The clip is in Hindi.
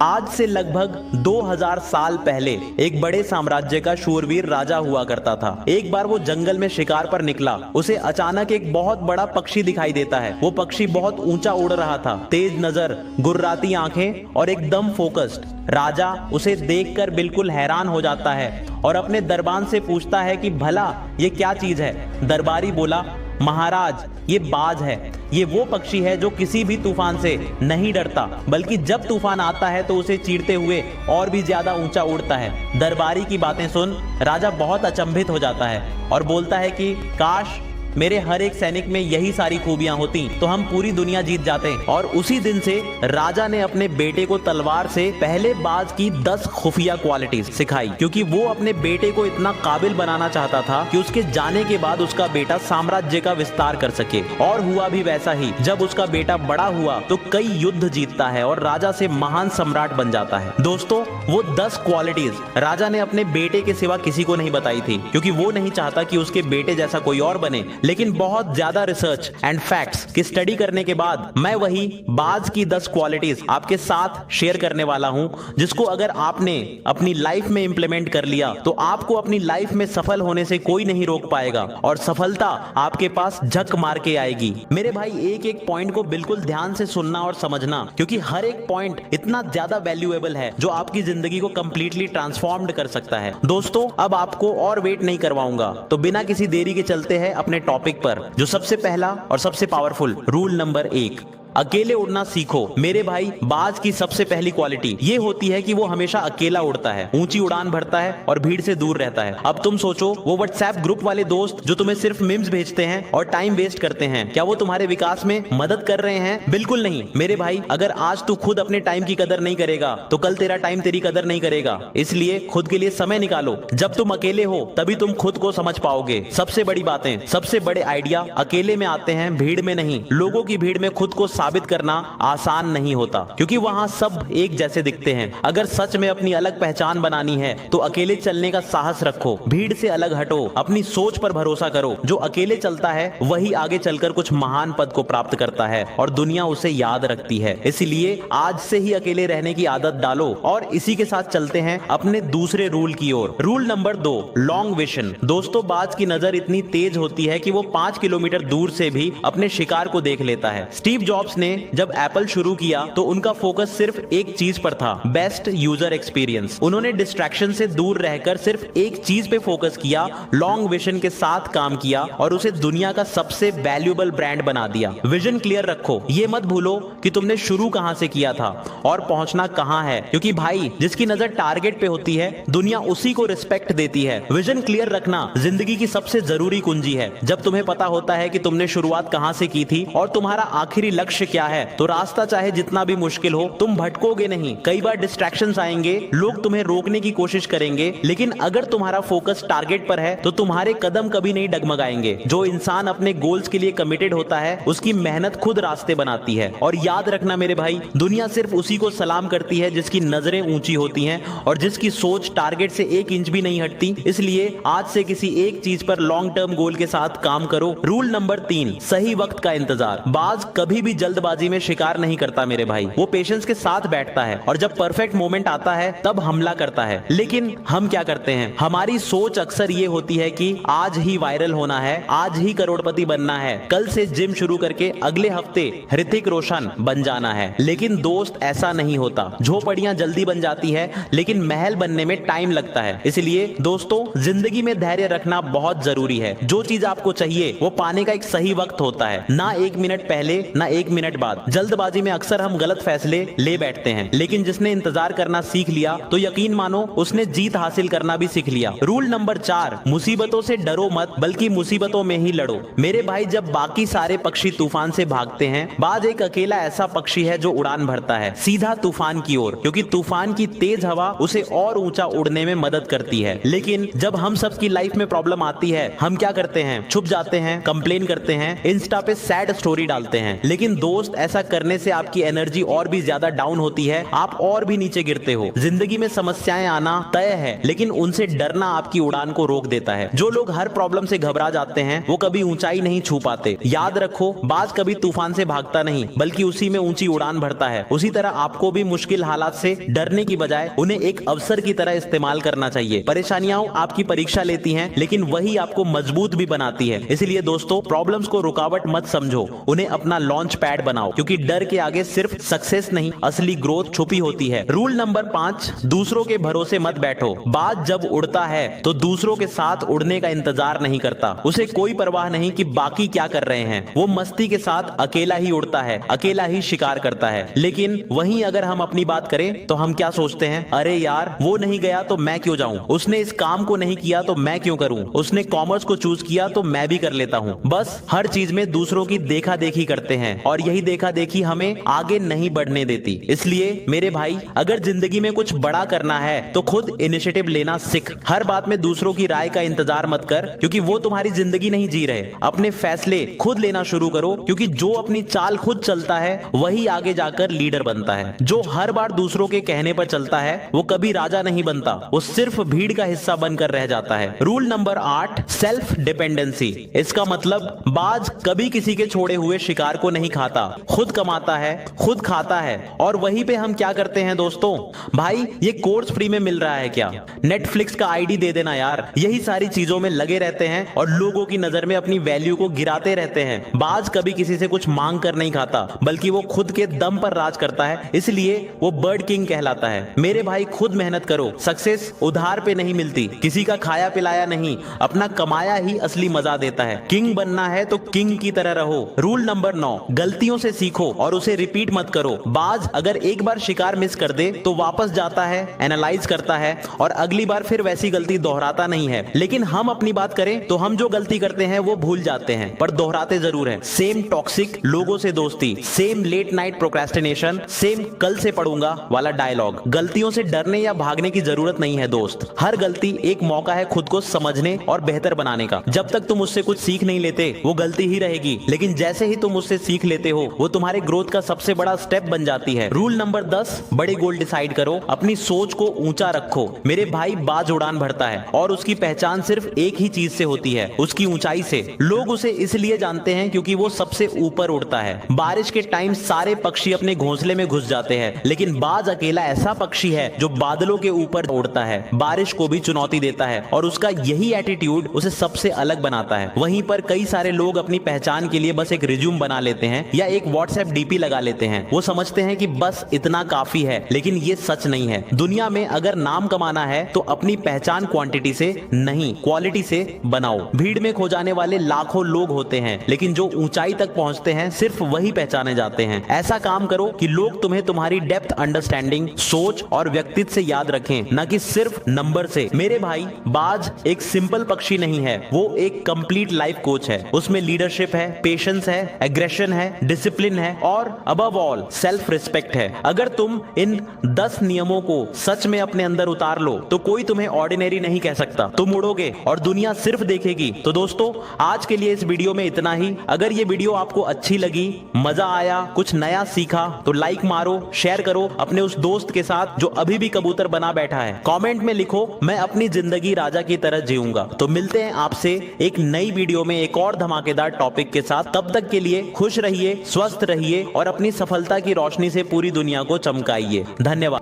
आज से लगभग 2000 साल पहले एक बड़े साम्राज्य का शूरवीर राजा हुआ करता था। एक बार वो जंगल में शिकार पर निकला। उसे अचानक एक बहुत बड़ा पक्षी दिखाई देता है। वो पक्षी बहुत ऊंचा उड़ रहा था, तेज नजर, गुर्राती आंखें और एकदम फोकस्ड। राजा उसे देखकर बिल्कुल हैरान हो जाता है और अपने दरबान से पूछता है कि भला ये क्या चीज है। दरबारी बोला, महाराज ये बाज है। ये वो पक्षी है जो किसी भी तूफान से नहीं डरता, बल्कि जब तूफान आता है तो उसे चीरते हुए और भी ज्यादा ऊंचा उड़ता है। दरबारी की बातें सुन राजा बहुत अचंभित हो जाता है और बोलता है कि काश मेरे हर एक सैनिक में यही सारी खूबियां होती तो हम पूरी दुनिया जीत जाते। और उसी दिन से राजा ने अपने बेटे को तलवार से पहले बाज की 10 खुफिया क्वालिटीज सिखाई, क्योंकि वो अपने बेटे को इतना काबिल बनाना चाहता था कि उसके जाने के बाद उसका बेटा साम्राज्य का विस्तार कर सके। और हुआ भी वैसा ही। जब उसका बेटा बड़ा हुआ तो कई युद्ध जीतता है और राजा से महान सम्राट बन जाता है। दोस्तों, वो 10 क्वालिटीज राजा ने अपने बेटे के सिवा किसी को नहीं बताई थी, क्योंकि वो नहीं चाहता कि उसके बेटे जैसा कोई और बने। लेकिन बहुत ज्यादा रिसर्च एंड फैक्ट्स की स्टडी करने के बाद मैं वही बाज की 10 क्वालिटीज आपके साथ शेयर करने वाला हूं, जिसको अगर आपने अपनी लाइफ में इंप्लीमेंट कर लिया तो आपको अपनी लाइफ में सफल होने से कोई नहीं रोक पाएगा और सफलता आपके पास झक मार के आएगी। मेरे भाई, एक एक पॉइंट को बिल्कुल ध्यान से सुनना और समझना, क्योंकि हर एक पॉइंट इतना ज्यादा वैल्यूएबल है जो आपकी जिंदगी को कंप्लीटली ट्रांसफॉर्म्ड कर सकता है। दोस्तों, अब आपको और वेट नहीं करवाऊंगा, तो बिना किसी देरी के चलते हैं अपने टॉपिक पर। जो सबसे पहला और सबसे पावरफुल रूल नंबर 1, अकेले उड़ना सीखो। मेरे भाई, बाज की सबसे पहली क्वालिटी ये होती है कि वो हमेशा अकेला उड़ता है, ऊंची उड़ान भरता है और भीड़ से दूर रहता है। अब तुम सोचो, वो व्हाट्सएप ग्रुप वाले दोस्त जो तुम्हें सिर्फ मीम्स भेजते हैं और टाइम वेस्ट करते हैं, क्या वो तुम्हारे विकास में मदद कर रहे हैं? बिल्कुल नहीं। मेरे भाई, अगर आज तू खुद अपने टाइम की कदर नहीं करेगा तो कल तेरा टाइम तेरी कदर नहीं करेगा। इसलिए खुद के लिए समय निकालो। जब तुम अकेले हो तभी तुम खुद को समझ पाओगे। सबसे बड़ी बातें, सबसे बड़े आइडिया अकेले में आते हैं, भीड़ में नहीं। लोगों की भीड़ में खुद को साबित करना आसान नहीं होता, क्योंकि वहां सब एक जैसे दिखते हैं। अगर सच में अपनी अलग पहचान बनानी है तो अकेले चलने का साहस रखो, भीड़ से अलग हटो, अपनी सोच पर भरोसा करो। जो अकेले चलता है वही आगे चलकर कुछ महान पद को प्राप्त करता है और दुनिया उसे याद रखती है। इसलिए आज से ही अकेले रहने की आदत डालो। और इसी के साथ चलते हैं अपने दूसरे रूल की ओर। Rule number 2, long vision. दोस्तों, बाज की नजर इतनी तेज होती है कि वो 5 किलोमीटर दूर से भी अपने शिकार को देख लेता है। स्टीव जॉब्स ने जब एप्पल शुरू किया तो उनका फोकस सिर्फ एक चीज पर था, बेस्ट यूजर एक्सपीरियंस। उन्होंने डिस्ट्रैक्शन से दूर रहकर सिर्फ एक चीज पे फोकस किया, लॉन्ग विजन के साथ काम किया और उसे दुनिया का सबसे वैल्यूएबल ब्रांड बना दिया। विजन क्लियर रखो, ये मत भूलो कि तुमने शुरू कहां से किया था और पहुंचना कहां है, क्योंकि भाई, जिसकी नजर टारगेट पे होती है दुनिया उसी को रिस्पेक्ट देती है। विजन क्लियर रखना जिंदगी की सबसे जरूरी कुंजी है। जब तुम्हें पता होता है कि तुमने शुरुआत कहां से की थी और तुम्हारा आखिरी लक्ष्य क्या है, तो रास्ता चाहे जितना भी मुश्किल हो तुम भटकोगे नहीं। कई बार डिस्ट्रैक्शंस आएंगे, लोग तुम्हें रोकने की कोशिश करेंगे, लेकिन अगर तुम्हारा फोकस टारगेट पर है तो तुम्हारे कदम कभी नहीं डगमगाएंगे। जो इंसान अपने गोल्स के लिए कमिटेड होता है उसकी मेहनत खुद रास्ते बनाती है। और याद रखना मेरे भाई, दुनिया सिर्फ उसी को सलाम करती है जिसकी नजरें ऊंची होती हैं और जिसकी सोच टारगेट से 1 इंच भी नहीं हटती। इसलिए आज से किसी एक चीज पर लॉन्ग टर्म गोल के साथ काम करो। रूल नंबर 3, सही वक्त का इंतजार। बाज कभी भी जल्दबाजी में शिकार नहीं करता मेरे भाई, वो पेशेंस के साथ बैठता है और जब परफेक्ट मोमेंट आता है तब हमला करता है। लेकिन हम क्या करते हैं? हमारी सोच अक्सर ये होती है कि आज ही वायरल होना है, आज ही करोड़पति बनना है, कल से जिम शुरू करके अगले हफ्ते ऋतिक रोशन बन जाना है। लेकिन दोस्त, ऐसा नहीं होता। झोपड़ियां जल्दी बन जाती है लेकिन महल बनने में टाइम लगता है। इसलिए दोस्तों, जिंदगी में धैर्य रखना बहुत जरूरी है। जो चीज आपको चाहिए वो पाने का एक सही वक्त होता है, ना 1 मिनट पहले ना 1 मिनट बाद। जल्दबाजी में अक्सर हम गलत फैसले ले बैठते हैं, लेकिन जिसने इंतजार करना सीख लिया तो यकीन मानो उसने जीत हासिल करना भी सीख लिया। रूल नंबर 4, मुसीबतों से डरो मत, बल्कि मुसीबतों में ही लड़ो। मेरे भाई, जब बाकी सारे पक्षी तूफान से भागते हैं, बाज एक अकेला ऐसा पक्षी है जो उड़ान भरता है सीधा तूफान की ओर, क्योंकि तूफान की तेज हवा उसे और ऊंचा उड़ने में मदद करती है। लेकिन जब हम सबकी लाइफ में प्रॉब्लम आती है, हम क्या करते हैं? छुप जाते हैं, कंप्लेन करते हैं, इंस्टा पे सैड स्टोरी डालते हैं। लेकिन दोस्त ऐसा करने से आपकी एनर्जी और भी ज्यादा डाउन होती है, आप और भी नीचे गिरते हो। जिंदगी में समस्याएं आना तय है, लेकिन उनसे डरना आपकी उड़ान को रोक देता है। जो लोग हर प्रॉब्लम से घबरा जाते हैं वो कभी ऊंचाई नहीं छू पाते। याद रखो, बाज कभी तूफान से भागता नहीं बल्कि उसी में ऊंची उड़ान भरता है। उसी तरह आपको भी मुश्किल हालात से डरने की बजाय उन्हें एक अवसर की तरह इस्तेमाल करना चाहिए। परेशानियां आपकी परीक्षा लेती हैं, लेकिन वही आपको मजबूत भी बनाती है। इसलिए दोस्तों, प्रॉब्लम्स को रुकावट मत समझो, उन्हें अपना लॉन्च पैड बनाओ, क्योंकि डर के आगे सिर्फ सक्सेस नहीं, असली ग्रोथ छुपी होती है। रूल नंबर 5, दूसरों के भरोसे मत बैठो। बाज जब उड़ता है तो दूसरों के साथ उड़ने का इंतजार नहीं करता। उसे कोई परवाह नहीं कि बाकी क्या कर रहे हैं। वो मस्ती के साथ अकेला ही उड़ता है, अकेला ही शिकार करता है। लेकिन वहीं अगर हम अपनी बात करें तो हम क्या सोचते हैं? अरे यार, वो नहीं गया तो मैं क्यों जाऊं? उसने इस काम को नहीं किया तो मैं क्यों करूं? उसने कॉमर्स को चूज किया तो मैं भी कर लेता हूं। बस हर चीज में दूसरों की देखा देखी करते हैं, और यही देखा देखी हमें आगे नहीं बढ़ने देती। इसलिए मेरे भाई, अगर जिंदगी में कुछ बड़ा करना है तो खुद इनिशिएटिव लेना सीख। हर बात में दूसरों की राय का इंतजार मत कर, क्योंकि वो तुम्हारी जिंदगी नहीं जी रहे। अपने फैसले खुद लेना शुरू करो, क्योंकि जो अपनी चाल खुद चलता है वही आगे जाकर लीडर बनता है। जो हर बार दूसरों के कहने पर चलता है वो कभी राजा नहीं बनता, वो सिर्फ भीड़ का हिस्सा बनकर रह जाता है। Rule number 8, self dependency. इसका मतलब, बाज कभी किसी के छोड़े हुए शिकार को नहीं खाता, खुद कमाता है, खुद खाता है। और वहीं पे हम क्या करते हैं दोस्तों? भाई, ये कोर्स फ्री में मिल रहा है क्या? नेटफ्लिक्स का आईडी दे देना यार। यही सारी चीजों में लगे रहते हैं और लोगों की नजर में अपनी वैल्यू को गिराते रहते हैं। बाज कभी किसी से कुछ मांग कर नहीं खाता, बल्कि वो खुद के दम पर राज करता है, इसलिए वो बर्ड किंग कहलाता है। मेरे भाई, खुद मेहनत करो। सक्सेस उधार पे नहीं मिलती, किसी का खाया पिलाया नहीं, अपना कमाया ही असली मजा देता है। किंग बनना है तो किंग की तरह रहो। रूल नंबर 9, गलतियों से सीखो और उसे रिपीट मत करो। बाज अगर एक बार शिकार मिस कर दे तो वापस जाता है, एनालाइज करता है और अगली बार फिर वैसी गलती दोहराता नहीं है। लेकिन हम अपनी बात करें तो हम जो गलती करते हैं वो भूल जाते हैं, पर दोहराते जरूर हैं। सेम टॉक्सिक लोगों से दोस्ती, same late night procrastination, same कल से पढ़ूंगा वाला डायलॉग। गलतियों से डरने या भागने की जरूरत नहीं है दोस्त। हर गलती एक मौका है खुद को समझने और बेहतर बनाने का। जब तक तुम उससे कुछ सीख नहीं लेते वो गलती ही रहेगी, लेकिन जैसे ही तुम उससे सीख लेते हो वो तुम्हारे ग्रोथ का सबसे बड़ा स्टेप बन जाती है। रूल नंबर 10, बड़े गोल डिसाइड करो, अपनी सोच को ऊंचा रखो। मेरे भाई, बाज उड़ान भरता है और उसकी पहचान सिर्फ एक ही चीज से होती है, उसकी ऊंचाई से। लोग उसे इसलिए जानते हैं क्योंकि वो सबसे ऊपर उड़ता है। बारिश के टाइम सारे पक्षी अपने घोंसले में घुस जाते हैं, लेकिन बाज अकेला ऐसा पक्षी है जो बादलों के ऊपर उड़ता है, बारिश को भी चुनौती देता है, और उसका यही एटीट्यूड उसे सबसे अलग बनाता है। वहीं पर कई सारे लोग अपनी पहचान के लिए बस एक रिज्यूम बना लेते हैं या एक व्हाट्सएप डीपी लगा लेते हैं। वो समझते हैं कि बस इतना काफी है, लेकिन ये सच नहीं है। दुनिया में अगर नाम कमाना है तो अपनी पहचान क्वांटिटी से नहीं, क्वालिटी से बनाओ। भीड़ में खो जाने वाले लाखों लोग होते हैं, लेकिन जो ऊंचाई तक पहुंचते हैं सिर्फ वही पहचाने जाते हैं। ऐसा काम करो कि लोग तुम्हें तुम्हारी डेप्थ अंडरस्टैंडिंग, सोच और व्यक्तित्व से याद रखें, न कि सिर्फ नंबर से। मेरे भाई, बाज एक सिंपल पक्षी नहीं है, वो एक कंप्लीट लाइफ कोच है। उसमें लीडरशिप है, पेशेंस है, एग्रेशन है, डिसिप्लिन है और अबव ऑल सेल्फ रिस्पेक्ट है। अगर तुम इन 10 नियमों को सच में अपने अंदर उतार लो तो कोई तुम्हें ऑर्डिनरी नहीं कह सकता। तुम उड़ोगे और दुनिया सिर्फ देखेगी। तो दोस्तों, आज के लिए इस वीडियो में इतना ही। अगर ये वीडियो आपको अच्छी लगी, मजा आया, कुछ नया सीखा, तो लाइक मारो, शेयर करो अपने उस दोस्त के साथ जो अभी भी कबूतर बना बैठा है। कमेंट में लिखो, मैं अपनी जिंदगी राजा की तरह जीऊंगा। तो मिलते हैं आपसे एक नई वीडियो में एक और धमाकेदार टॉपिक के साथ। तब तक के लिए खुश रहिए, स्वस्थ रहिए और अपनी सफलता की रोशनी से पूरी दुनिया को चमकाइए। धन्यवाद।